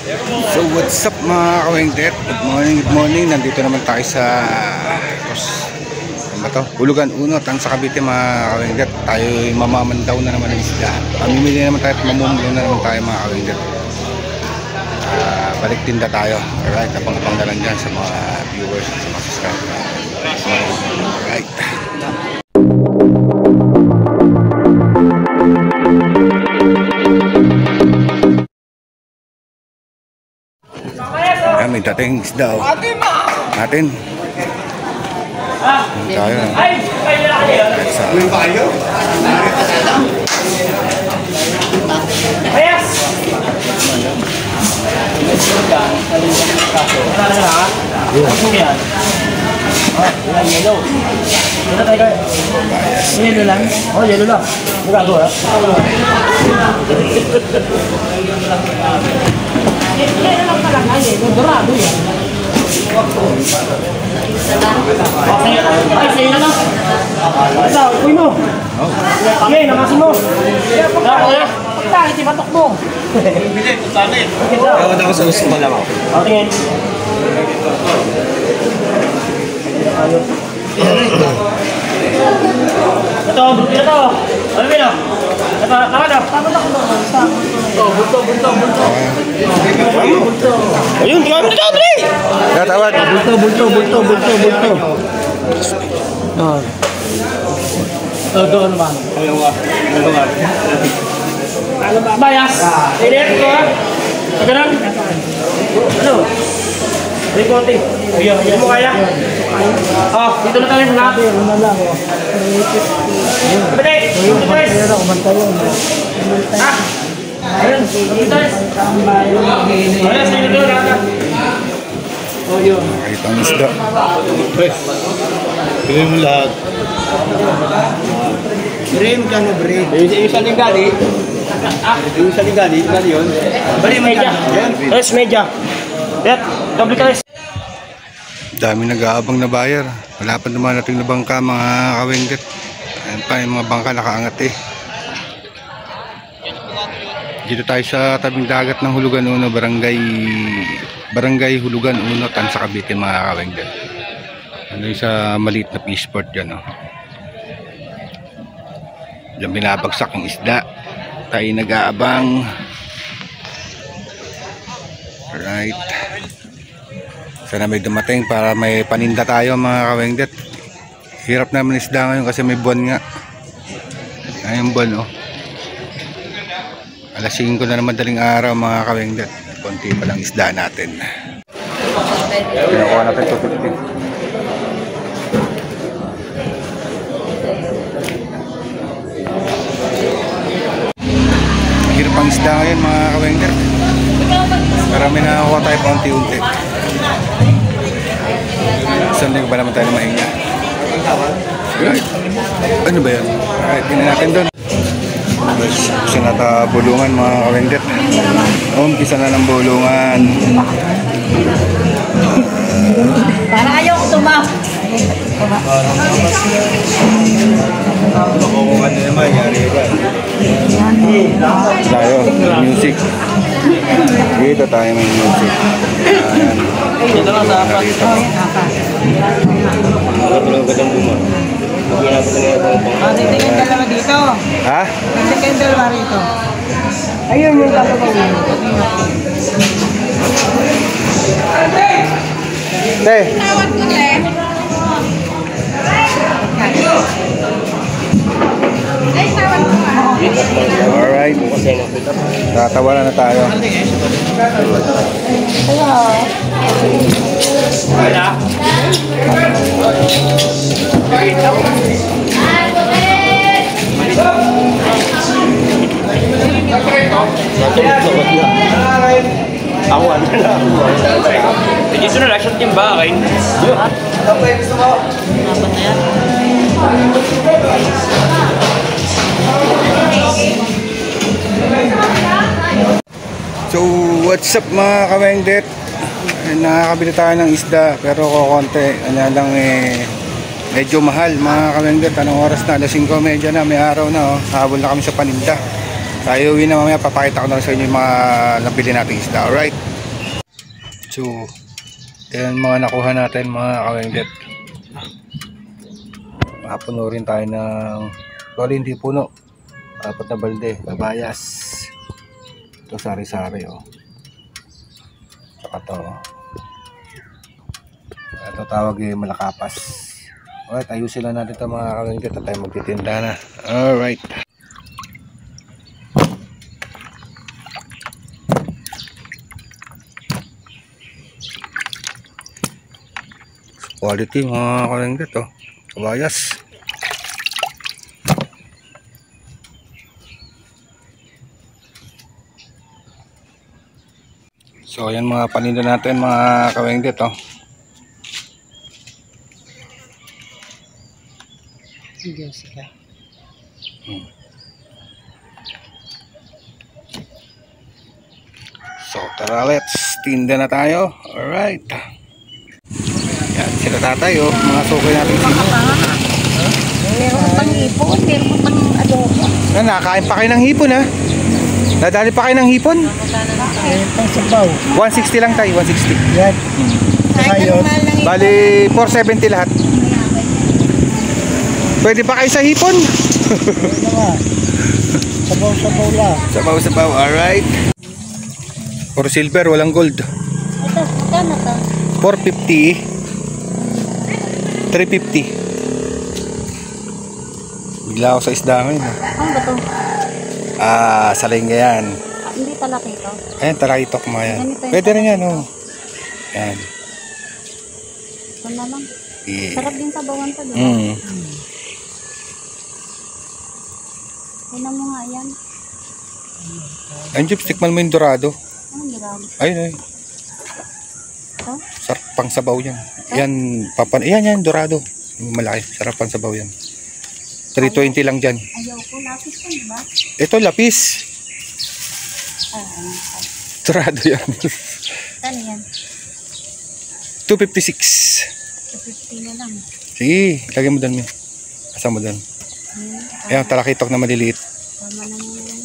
So what's up mga kawengdet? Good morning. Nandito naman tayo sa Hulugan Unot ang sa Cavite mga kawengdet. Tayo mamamandaw na naman ng isda. Mamimili naman tayo at mamumulaw na naman tayo mga kawengdet. Balik tinda tayo. Alright, abang-abang na lang dyan sa mga viewers at sa mga subscribers. Alright. May dating isda natin. Tayo na. Yellow lang? Oh, yellow lang. Magago ha? Yellow lang talaga eh. Dorado yan. Ay, sa'yo na lang. Ito, uy mo. Okay, namasin mo. Pagtalit, ibatok mo. Bili, pagtalit. Gawad ako sa gusto ko lang ako. Okay. Ito, ito. Ano ba yun? Tama na. Bulto. Ayun, di kami dito, Dre! Tawad. Bulto. Doon naman. Bayas! Init ko ha? Pagkaran? Ano? Reporting. Hindi mo kaya? Oh, dito na tayo sa lahat. Ano lang oh. Kapatid! Ha? Ayun, kapatid! Ayun, sa inyo doon lahat. Oh, yun. Nakita ang isda. Bigay mo lahat. Brim ka no, Brim. Yung sa ligali. Yung sa ligali yun. Bali, medya. Yes, medya. Yan, double guys. Dami nag-aabang na buyer. Wala pa dumarating na bangka mga kawengdet. Ayan pa yung mga bangka nakaangat eh. Dito tayo sa tabing dagat ng Hulugan Uno, Barangay Hulugan Uno, sa Cavite mga kawengdet. Ano yung sa maliit na fishport dyan oh. Diyan binabagsak ang isda. Tayo nag-aabang. Alright. Sana may dumating para may paninda tayo mga kawengdet. Hirap naman isda ngayon kasi may buwan nga. Ayun buwan oh. Alas 5 na naman daling araw mga kawengdet. Konti pa lang isda natin. Pinakuha natin 250. Hirap ang isda ngayon mga kawengdet. Marami na nakuha tayo pa unti-unti. Isang linggo ba naman tayo na mahinga? Right. Ano ba yan? Alright, tingnan natin doon. Gusto na bulungan mga kawengdet. Umpisa na ng bulungan. Para ayaw ko tumaw. Kung ano naman, yari ba? Tayo, music. Dito tayo may music. Ayan. Dito lang sa apat. Nakatulong ka ng buma. Titingin dalawa dito. Ha? Titingin dalawa rito. Ayun yung kapatid. Te! Tawag ko te. Ay, tawag ko ka. Alright. Tatawanan na tayo. Ako ano na. Dito na lang, shot yung bakay. Kapay, gusto mo? So, what's up mga kawengdet? Nakakabili tayo ng isda pero kukonti. Ano lang eh, medyo mahal mga kawengdet. Anong oras na? Alas 5:30 na, may araw na oh. Habol na kami sa paninda. Tayo uwi na mamaya, papakita ko na sa inyo yung mga nabili nating isda. Alright? So, yan mga nakuha natin mga kawengdet. Makapuno rin tayo ng hindi puno. 4 na balde, babayas. Ito sari-sari oh. Saka to. Ito tawag yung malakapas. Alright, ayusin lang natin ito mga kawengdet at tayo magtitinda na. Alright. Quality mga kawengdet oh. Kabayas. So ayan mga paninda natin mga kawengdet oh. So tara, let's tinda na tayo. Alright. Yan sila tatay oh. Mga sukay natin sino. Meron ko pang hipon, meron ko pang adobo. Nakain pa kayo ng hipon ha. Nadali pa kayo ng hipon. Pang sabaw. 160 lang tayo, 160. Yan. Ayun. Bali 470 lahat. Pwede pa kayo sa hipon? Sabaw-sabaw lang. Sabaw-sabaw, alright. For silver, walang gold. Ito, magkano to? 450. 350. Bigla ako sa isda ngayon. Ano ba to? Salengga yan. Hindi talaki ito. Ayan, talaitok mga yan. Ganito yung Pwede rin yan, oh. Yan. Ito na lang. Yeah. Sarap din sabawan to, di ba? Mm. Tingnan mo nga yan. Ayun, Jeep, tikman mo yung dorado. Anong grabe? Ayun, ayun. Ito? Sarap pang sabaw yan. Yan, yan, dorado. Yung malaki. Sarap pang sabaw yan. 320 lang dyan. Ayaw ko. Lapis ko, di ba? Ito, lapis. Ano? Dorado yan. Ano yan? 256. 250 na lang. Sige, lagay mo doon. Kasama mo doon. Ayan, talakitok na maliliit. Tama na mo yan.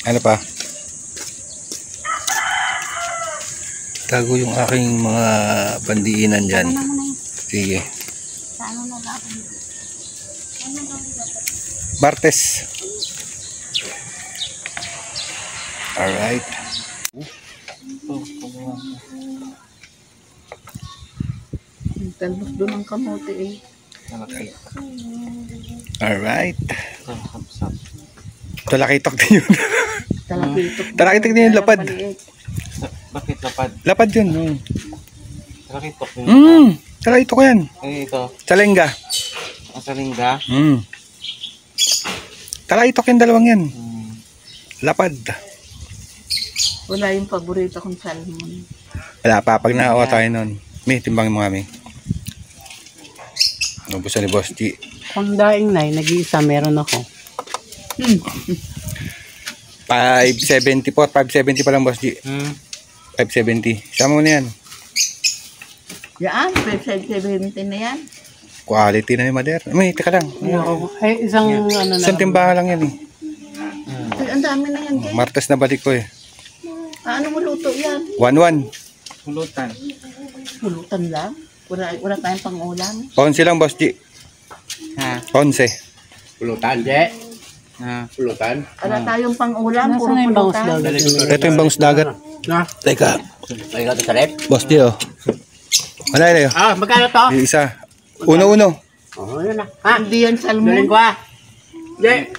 Ano pa? Tago yung aking mga bandiinan dyan. Tama na mo na yun. Sige. Sa ano na lang? Ano na dapat? Martes. Alright. Talbos doon ang kamote eh. Alright. Talakitok din yun. Talakitok. Talakitok din yung lapad. Bakit lapad? Lapad yun. Talakitok yun. Talakitok yan. Eh, ito. Salengga. Ang salingga. Talakitok yung dalawang yan. Lapad. Wala yung paborito kong salmon. Wala pa. Pag nakawa tayo nun. May timbangin mo kami. Nubusan ni Boss G. Kung daing na, nag-iisa meron ako. 570 po. 570 pa lang Boss G. 570. Sama mo na yan. Yan, 570 na yan. Quality na yung mader. May, teka lang. Ay, isang ano na. Isang timbangan lang yan eh. Ay, ang dami na yan, Jay. Martes na balik ko eh. Ano mo luto yan? 1-1. Pulutan. Pulutan lang? Wala tayong pang-ulam. 11 lang Boss G. Ha? 11. Pulutan, Je. Ha? Pulutan. Wala tayong pang-ulam. Nasa Puro na yung bangus pulutan. daw? Ito yung bangus dagat. Teka. Ay, ito sa rep. Boss G oh. Wala yun. Ah, magkano to? Yung isa. Uno-uno. Oh, yun na. Ha? Hindi yan salmon. Galing ko ah. Je.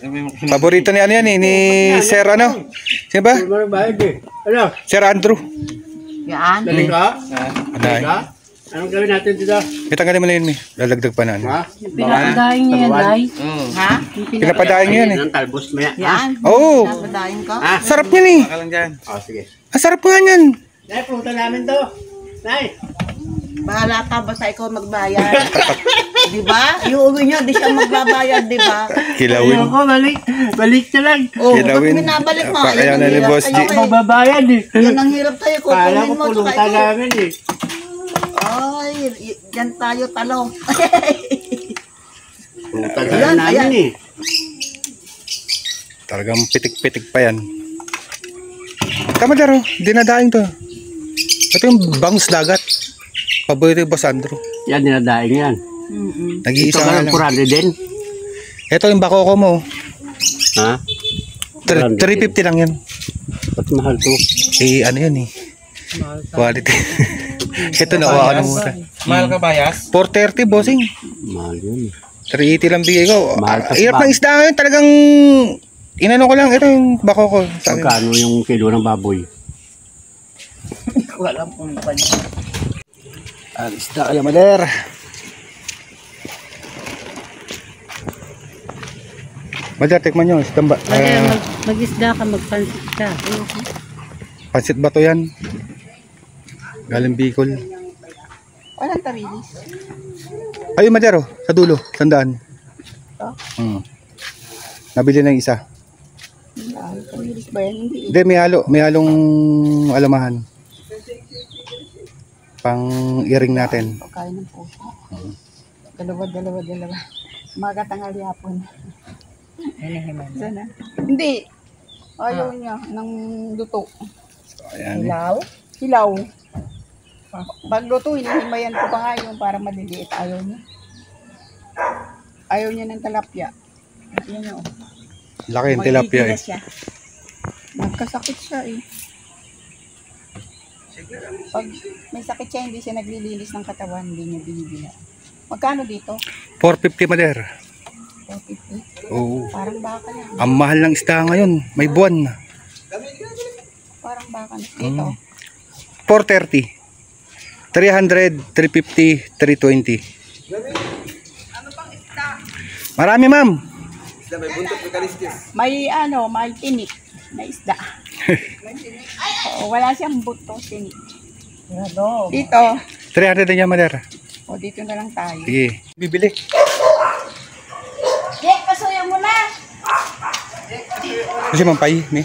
Paborito ni ano yan eh. Ni Sir ano? Sino ba? Ano ba yun, Ano? Sir Andrew. Yan. Galing ko? Aday. Anong gawin natin dito? May tanggalin mo na yun eh. Lalagdag pa na ano. Ha? Pinapadaing niya yan, Day. Ha? Pinapadayan nyo yan eh. Ang talbos mo yan. Yan. Oo. Napadayin ko. Ah. Sarap yan eh. Lang dyan. Oh, sige. Ang sarap po yan yan. Nay, pulutan namin to. Nay. Bahala ka, basta ikaw magbayad. Di ba? Iuwi nyo, di siya magbabayad, di ba? Kilawin. Ako, balik na lang. Oh, Kilawin. ba't binabalik mo? Kaya Yan na ang ni hirap Boss G. sa'yo eh. Mababayad eh. Yan ang hirap sa'yo. Kala Kukunin ko mo, tsaka pulutan ito. namin eh. Ay, yan tayo talong. Pulutan Ayan, namin ayan. eh. Talagang pitik-pitik pa yan. Tama daro, dinadaing to. Ito yung bangus dagat. Paborito yung Boss Andrew. Yan, dinadaing yan. Ito Nag-iisa ba nga ng lang. kurado din? Ito yung bakoko mo. Ha? 350 lang yan. Ba't mahal to? Eh, ano yun eh. Quality. Ito nakuha ko ng mura. Mahal ka bayas? 430, bossing. Mahal yun. 380 lang bigay ko. Mahal pa sa Hirap ng bag. isda ngayon. Talagang inano ko lang. Ito yung bakoko. Sabi mo. Magkano yung kilo ng baboy? Walang pumpa niya. Isda kaya maler. Maler, tikman nyo. Isda ba? Kaya mag-isda ka, magpansit ka. Pansit ba to yan? Galing Bicol. Walang tarilis. Ayun, Maler, oh, sa dulo. Sandaan. Ito? Nabili na yung isa. Tarilis ba yan? Hindi. Hindi, may halong alamahan. Pang iring natin. Pagkain ng puso. Dalawa. Maga tanghali hapon. Sana. Hindi. Ayaw niya ng luto. Ayan. Hilaw. Pag luto, hinihimayan ko pa nga yung para maliliit. Ayaw niya. Ayaw niya ng talapya. Yan yun. Laki yung tilapia eh. Siya. Nagkasakit siya eh. Pag may sakit siya, hindi siya naglilinis ng katawan, hindi niya binibila. Magkano dito? 450, Maler. 450. Oo. Parang baka yan. Ang mahal ng isda ngayon. May buwan na. Parang baka na. Dito. 430. 300, 350, 320. Marami, ma'am. May tinik na isda. Oo, wala siyang buto tinik. Dito. 300 na niya, Maler. O, dito na lang tayo. Sige. Bibili. Jake, pasuyo mo na. Kasi mampay, may.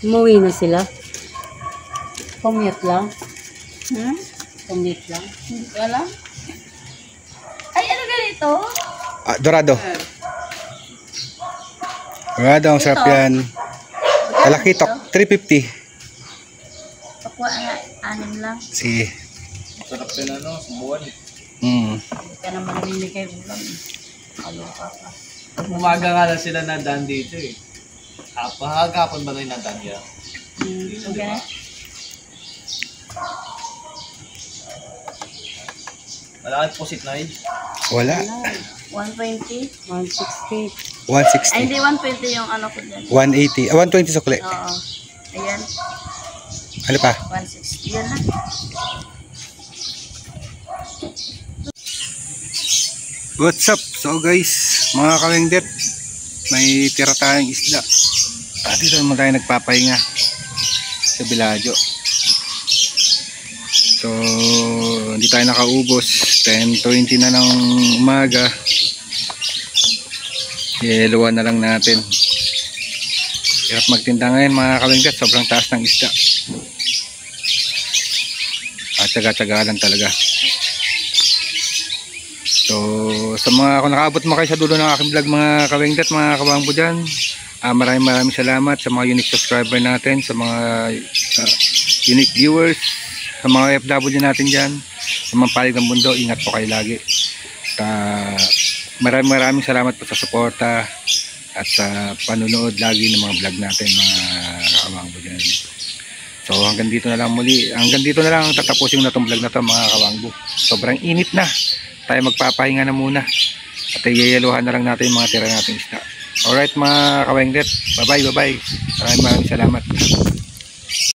Umuwi na sila. Commute lang. Hmm? Commute lang. Hindi ko alam. Ay, ano ganito? Dorado. Dorado, ang sarap yan. Talakitok, 350. Pakuha nga, 6 lang. Sige. Sarap din subuan. Hindi ka naman namimigay ulam. Kaloka ka. Umaga nga lang sila nadaan dito eh. Hagapon ba na yung nadaan yan? Okay. Malaki posit na yun. Wala. 120. 160. 160. Ay, hindi 120 yung ano ko dyan. 180. 120 sukli. Oo. Ayan, Ano pa? 160. Yan na. What's up? So guys, mga kawengdet, may tira tayong isda. Dito naman tayo nagpapahinga sa Biladyo. So, hindi tayo nakaubos. 10:20 na ng umaga. Yeluwan na lang natin. Hirap magtinda ngayon mga kawengdet, sobrang taas ng isda. At tsaga-tsaga lang talaga. So, sa mga, kung nakaabot mo kayo sa dulo ng aking vlog mga kawengdet, mga kabangbo dyan, maraming salamat sa mga unique subscriber natin, sa mga unique viewers, sa mga FW natin dyan, sa mga palig ng mundo. Ingat po kayo lagi. Maraming salamat po sa suporta at sa panunood lagi ng mga vlog natin mga kabangbo dyan. So hanggang dito na lang muli, hanggang dito na lang tatapusin na itong vlog na ito mga kabangbo. Sobrang init na, tayo magpapahinga na muna at iyayaluhan na lang natin yung mga tira natin isda. Alright mga kawengdet, bye bye. Maraming salamat.